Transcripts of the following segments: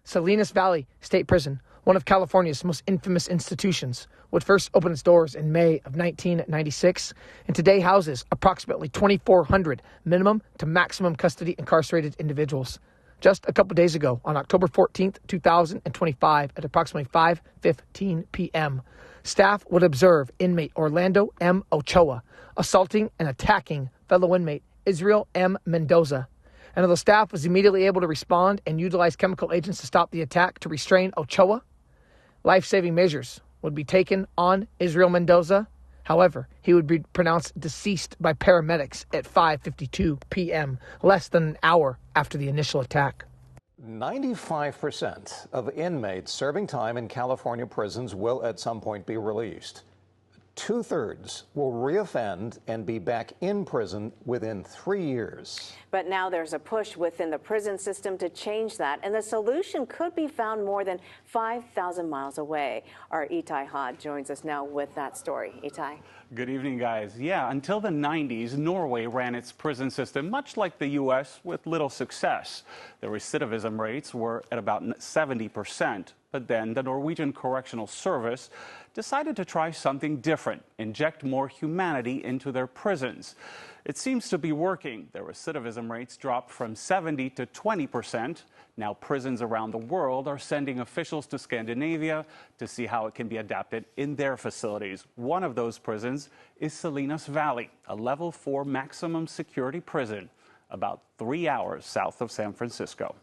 Salinas Valley State Prison, one of California's most infamous institutions, would first open its doors in May of 1996 and today houses approximately 2,400 minimum to maximum custody incarcerated individuals. Just a couple days ago, on October 14th, 2025, at approximately 5:15 p.m., staff would observe inmate Orlando M. Ochoa assaulting and attacking fellow inmate Israel M. Mendoza. And although staff was immediately able to respond and utilize chemical agents to stop the attack to restrain Ochoa, life-saving measures would be taken on Israel Mendoza. However, he would be pronounced deceased by paramedics at 5:52 p.m., less than an hour after the initial attack. 95% of inmates serving time in California prisons will at some point be released. 2/3 will reoffend and be back in prison within 3 years. But now there's a push within the prison system to change that, and the solution could be found more than 5,000 miles away. Our Itai Hod joins us now with that story. Itai. Good evening, guys. Yeah, until the 90s, Norway ran its prison system much like the U.S. with little success. The recidivism rates were at about 70%. But then the Norwegian Correctional Service decided to try something different, inject more humanity into their prisons. It seems to be working. The recidivism rates dropped from 70 to 20%. Now prisons around the world are sending officials to Scandinavia to see how it can be adapted in their facilities. One of those prisons is Salinas Valley, a level 4 maximum security prison, about 3 hours south of San Francisco.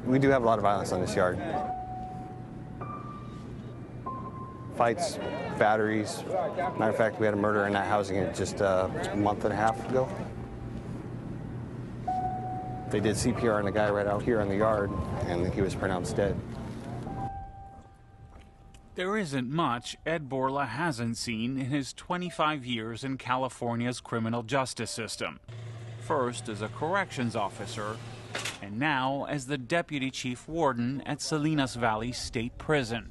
We do have a lot of violence on this yard. Fights, batteries. Matter of fact, we had a murder in that housing just a month and a half ago. They did CPR on a guy right out here in the yard, and he was pronounced dead. There isn't much Ed Borla hasn't seen in his 25 years in California's criminal justice system. First as a corrections officer, and now as the deputy chief warden at Salinas Valley State Prison.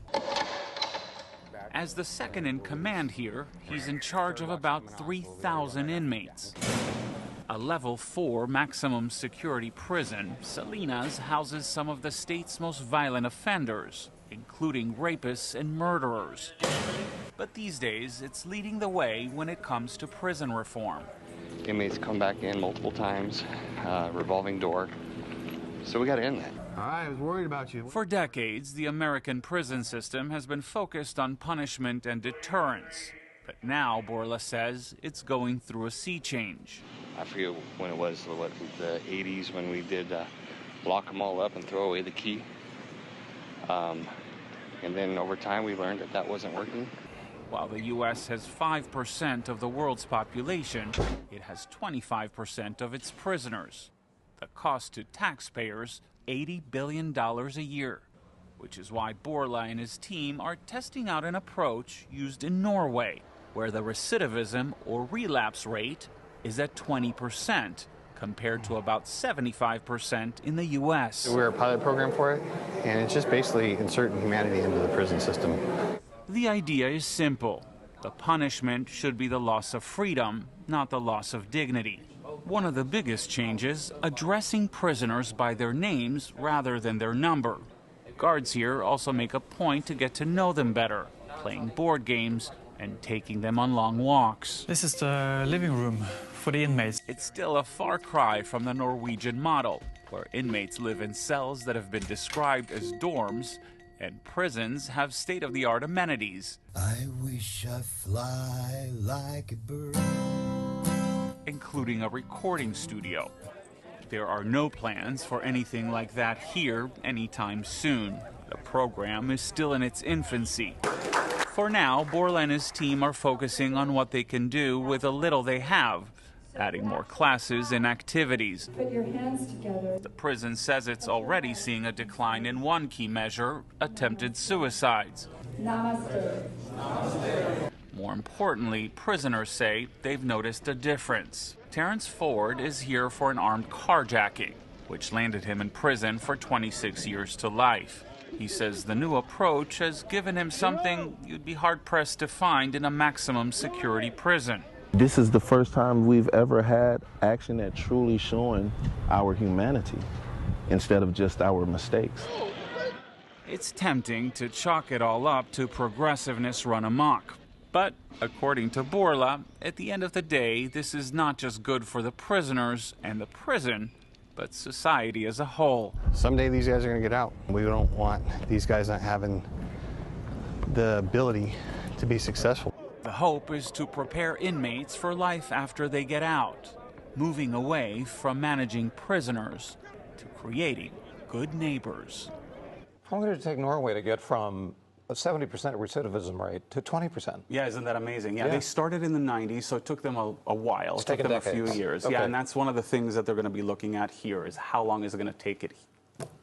As the second in command here, he's in charge of about 3,000 inmates. A level 4 maximum security prison, Salinas houses some of the state's most violent offenders, including rapists and murderers. But these days, it's leading the way when it comes to prison reform. Inmates come back in multiple times, revolving door. So we got to end that. All right, I was worried about you. For decades, the American prison system has been focused on punishment and deterrence. But now, Borla says, it's going through a sea change. I forget when it was, the 80s, when we did lock them all up and throw away the key. And then over time, we learned that that wasn't working. While the U.S. has 5% of the world's population, it has 25% of its prisoners. The cost to taxpayers, $80 billion a year, which is why Borla and his team are testing out an approach used in Norway, where the recidivism or relapse rate is at 20%, compared to about 75% in the U.S. We're a pilot program for it, and it's just basically inserting humanity into the prison system. The idea is simple. The punishment should be the loss of freedom, not the loss of dignity. One of the biggest changes, addressing prisoners by their names rather than their number. Guards here also make a point to get to know them better, playing board games and taking them on long walks. This is the living room for the inmates. It's still a far cry from the Norwegian model, where inmates live in cells that have been described as dorms, and prisons have state-of-the-art amenities. I wish I fly like a bird. Including a recording studio. There are no plans for anything like that here anytime soon. The program is still in its infancy. For now, Borla and his team are focusing on what they can do with the little they have, adding more classes and activities. Put your hands together. The prison says it's already seeing a decline in one key measure, attempted suicides. Namaste. Namaste. More importantly, prisoners say they've noticed a difference. Terrence Ford is here for an armed carjacking, which landed him in prison for 26 years to life. He says the new approach has given him something you'd be hard-pressed to find in a maximum security prison. This is the first time we've ever had action that truly showing our humanity instead of just our mistakes. It's tempting to chalk it all up to progressiveness run amok. But according to Borla, at the end of the day, this is not just good for the prisoners and the prison, but society as a whole. Someday these guys are going to get out. We don't want these guys not having the ability to be successful. The hope is to prepare inmates for life after they get out, moving away from managing prisoners to creating good neighbors. How long did it take Norway to get from a 70% recidivism rate to 20%? Yeah, isn't that amazing? Yeah, they started in the 90s, so it took them a while. It took them decades. a few years. Okay. Yeah, and that's one of the things that they're going to be looking at here is how long is it going to take it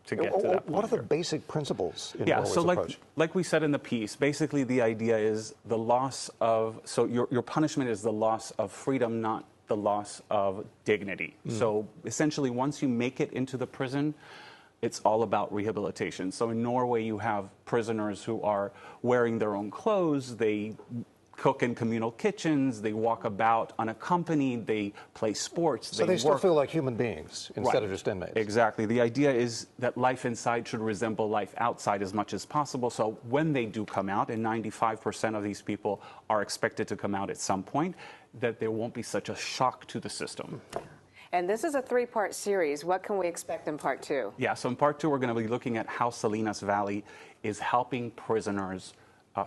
to get to that point. What are the basic principles in Norway's so approach? like we said in the piece, basically the idea is the loss of, so your punishment is the loss of freedom, not the loss of dignity. So essentially once you make it into the prison, it's all about rehabilitation. So in Norway, you have prisoners who are wearing their own clothes, they cook in communal kitchens, they walk about unaccompanied, they play sports. So they still feel like human beings instead of just inmates. Exactly. The idea is that life inside should resemble life outside as much as possible. So when they do come out, and 95% of these people are expected to come out at some point, that there won't be such a shock to the system. And this is a 3-part series. What can we expect in part 2? Yeah, so in part 2, we're going to be looking at how Salinas Valley is helping prisoners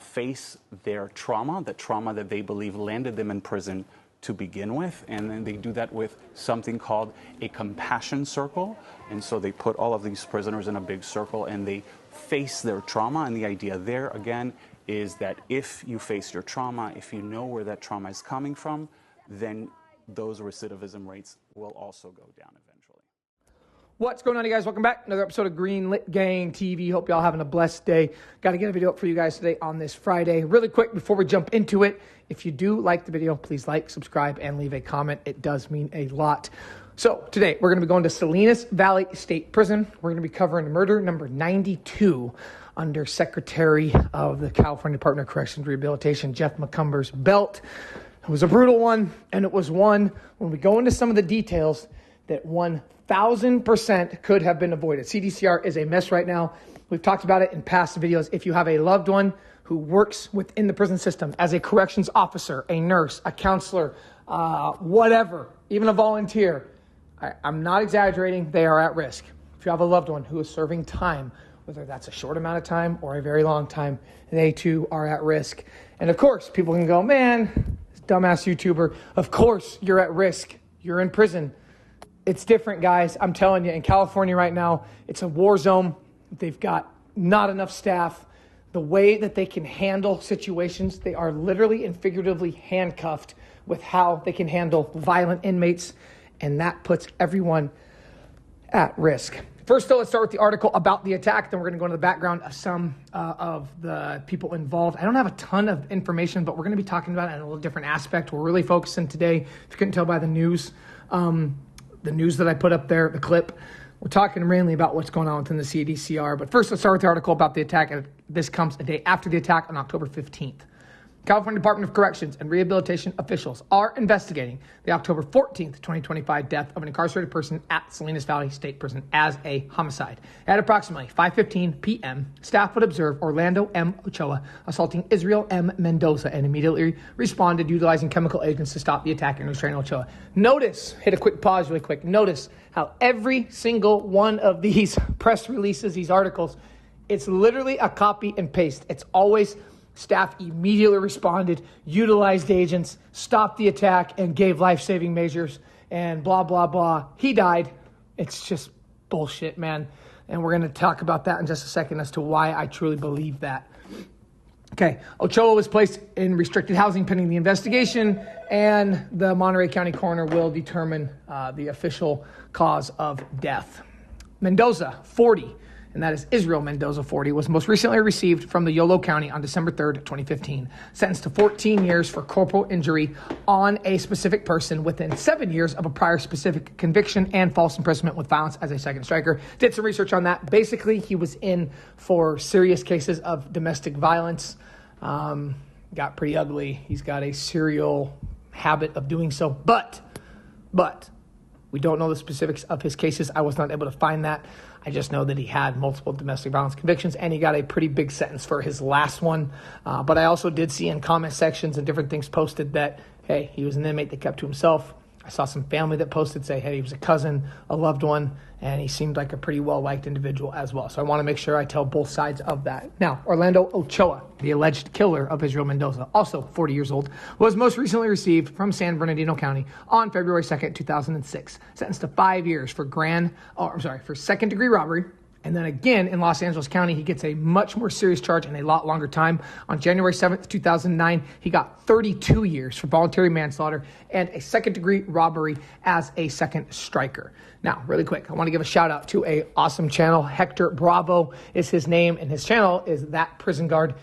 face their trauma, the trauma that they believe landed them in prison to begin with. And then they do that with something called a compassion circle. And so they put all of these prisoners in a big circle and they face their trauma. And the idea there, again, is that if you face your trauma, if you know where that trauma is coming from, then those recidivism rates will also go down eventually. What's going on, you guys? Welcome back. Another episode of Green Lit Gang TV. Hope y'all having a blessed day. Got to get a video up for you guys today on this Friday. Really quick before we jump into it, if you do like the video, please like, subscribe, and leave a comment. It does mean a lot. So today we're going to be going to Salinas Valley State Prison. We're going to be covering murder number 92 under Secretary of the California Department of Corrections and Rehabilitation, Jeff McCumber's belt. It was a brutal one, and it was one, when we go into some of the details, that 1,000% could have been avoided. CDCR is a mess right now. We've talked about it in past videos. If you have a loved one who works within the prison system as a corrections officer, a nurse, a counselor, whatever, even a volunteer, I'm not exaggerating, they are at risk. If you have a loved one who is serving time, whether that's a short amount of time or a very long time, they too are at risk. And of course, people can go, man, dumbass YouTuber, of course you're at risk. You're in prison. It's different, guys. I'm telling you, in California right now, it's a war zone. They've got not enough staff. The way that they can handle situations, they are literally and figuratively handcuffed with how they can handle violent inmates, and that puts everyone at risk. First, though, let's start with the article about the attack. Then we're going to go into the background of some of the people involved. I don't have a ton of information, but we're going to be talking about it in a little different aspect. We're really focusing today, if you couldn't tell by the news that I put up there, the clip, we're talking mainly about what's going on within the CDCR. But first, let's start with the article about the attack. This comes a day after the attack on October 15th. California Department of Corrections and Rehabilitation officials are investigating the October 14th, 2025 death of an incarcerated person at Salinas Valley State Prison as a homicide. At approximately 5:15 p.m., staff would observe Orlando M. Ochoa assaulting Israel M. Mendoza and immediately responded utilizing chemical agents to stop the attack and restrain Ochoa. Notice, hit a quick pause really quick, notice how every single one of these press releases, these articles, it's literally a copy and paste. It's always staff immediately responded, utilized agents, stopped the attack, and gave life-saving measures, and blah, blah, blah. He died. It's just bullshit, man. And we're going to talk about that in just a second as to why I truly believe that. Okay, Ochoa was placed in restricted housing pending the investigation, and the Monterey County coroner will determine the official cause of death. Mendoza, 40, and that is Israel Mendoza, 40, was most recently received from the Yolo County on December 3rd, 2015, sentenced to 14 years for corporal injury on a specific person within 7 years of a prior specific conviction and false imprisonment with violence as a second striker. Did some research on that. Basically, he was in for serious cases of domestic violence. Got pretty ugly. He's got a serial habit of doing so. But we don't know the specifics of his cases. I was not able to find that. I just know that he had multiple domestic violence convictions, and he got a pretty big sentence for his last one. But I also did see in comment sections and different things posted that, hey, he was an inmate that kept to himself. I saw some family that posted, say, hey, he was a cousin, a loved one, and he seemed like a pretty well-liked individual as well. So I want to make sure I tell both sides of that. Now, Orlando Ochoa, the alleged killer of Israel Mendoza, also 40 years old, was most recently received from San Bernardino County on February 2nd, 2006, sentenced to 5 years for second-degree robbery. And then again, in Los Angeles County, he gets a much more serious charge and a lot longer time. On January 7th, 2009, he got 32 years for voluntary manslaughter and a second-degree robbery as a second striker. Now, really quick, I want to give a shout-out to an awesome channel. Hector Bravo is his name, and his channel is That Prison Guard.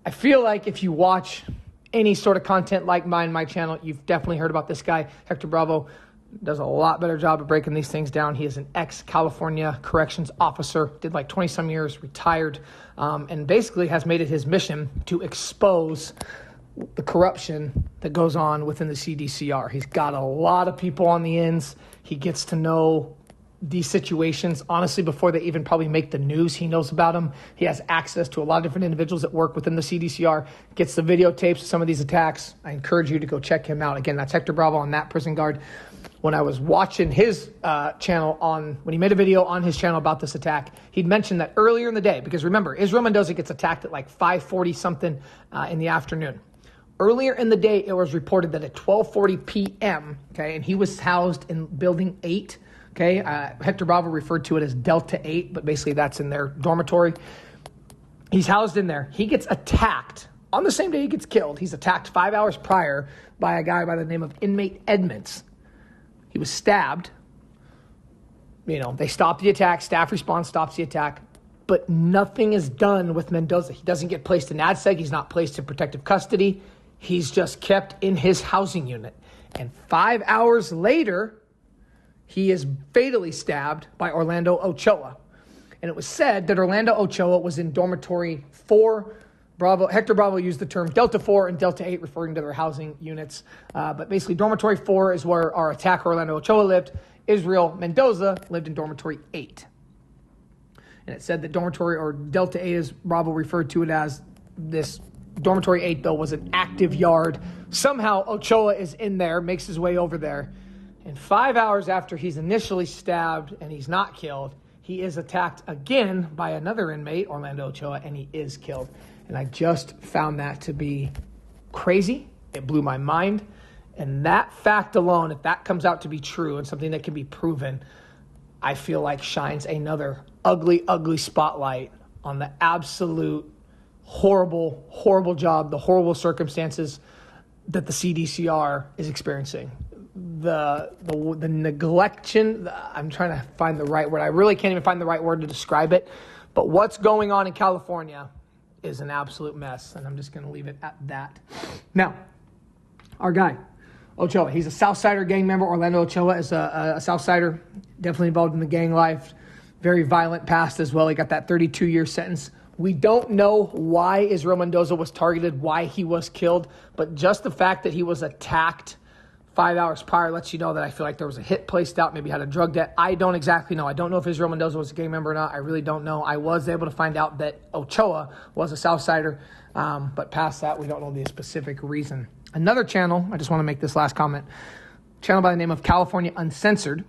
I feel like if you watch any sort of content like mine, my channel, you've definitely heard about this guy, Hector Bravo. Does a lot better job of breaking these things down. He is an ex-California corrections officer, did like 20-some years, retired, and basically has made it his mission to expose the corruption that goes on within the CDCR. He's got a lot of people on the ends. He gets to know these situations, honestly, before they even probably make the news. He knows about them. He has access to a lot of different individuals that work within the CDCR, gets the videotapes of some of these attacks. I encourage you to go check him out. Again, that's Hector Bravo on That Prison Guard. When I was watching his channel when he made a video on his channel about this attack, he'd mentioned that earlier in the day, because remember, Israel Mendoza gets attacked at like 5:40 something in the afternoon. Earlier in the day, it was reported that at 12:40 p.m., okay, and he was housed in Building 8, okay, Hector Bravo referred to it as Delta 8, but basically that's in their dormitory. He's housed in there. He gets attacked on the same day he gets killed. He's attacked 5 hours prior by a guy by the name of Inmate Edmonds. He was stabbed. They stop the attack. Staff response stops the attack. But nothing is done with Mendoza. He doesn't get placed in ADSEG. He's not placed in protective custody. He's just kept in his housing unit. And 5 hours later, he is fatally stabbed by Orlando Ochoa. And it was said that Orlando Ochoa was in dormitory 4. Hector Bravo used the term Delta 4 and Delta 8, referring to their housing units. But basically, dormitory 4 is where our attacker, Orlando Ochoa, lived. Israel Mendoza lived in dormitory 8. And it said that dormitory, or Delta 8, as Bravo referred to it as, this dormitory 8, though, was an active yard. Somehow, Ochoa is in there, makes his way over there. And 5 hours after he's initially stabbed and he's not killed, he is attacked again by another inmate, Orlando Ochoa, and he is killed. And I just found that to be crazy. It blew my mind. And that fact alone, if that comes out to be true and something that can be proven, I feel like shines another ugly, ugly spotlight on the absolute horrible, horrible job, the horrible circumstances that the CDCR is experiencing. The neglection, I'm trying to find the right word. I really can't even find the right word to describe it. But what's going on in California is an absolute mess, and I'm just going to leave it at that. Now, our guy, Ochoa, he's a Southsider gang member. Orlando Ochoa is a Southsider, definitely involved in the gang life, very violent past as well. He got that 32-year sentence. We don't know why Israel Mendoza was targeted, why he was killed, but just the fact that he was attacked 5 hours prior lets you know that I feel like there was a hit placed out, maybe had a drug debt. I don't exactly know. I don't know if Israel Mendoza was a gang member or not. I really don't know. I was able to find out that Ochoa was a Southsider, but past that, we don't know the specific reason. Another channel, I just want to make this last comment, channel by the name of California Uncensored.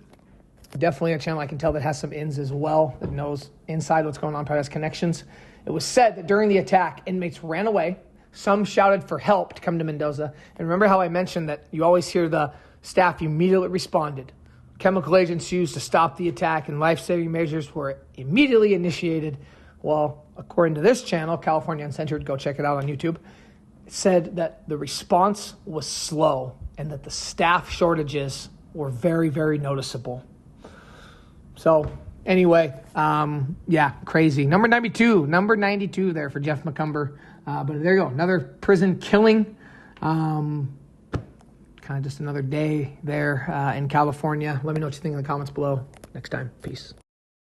Definitely a channel I can tell that has some ins as well, that knows inside what's going on, probably has connections. It was said that during the attack, inmates ran away. Some shouted for help to come to Mendoza. And remember how I mentioned that you always hear the staff immediately responded. Chemical agents used to stop the attack and life-saving measures were immediately initiated. Well, according to this channel, California Uncensored, go check it out on YouTube, it said that the response was slow and that the staff shortages were very, very noticeable. So Anyway, yeah, crazy. Number 92 there for Jeff McCumber. But there you go, another prison killing. Kind of just another day there in California. Let me know what you think in the comments below. Next time, peace.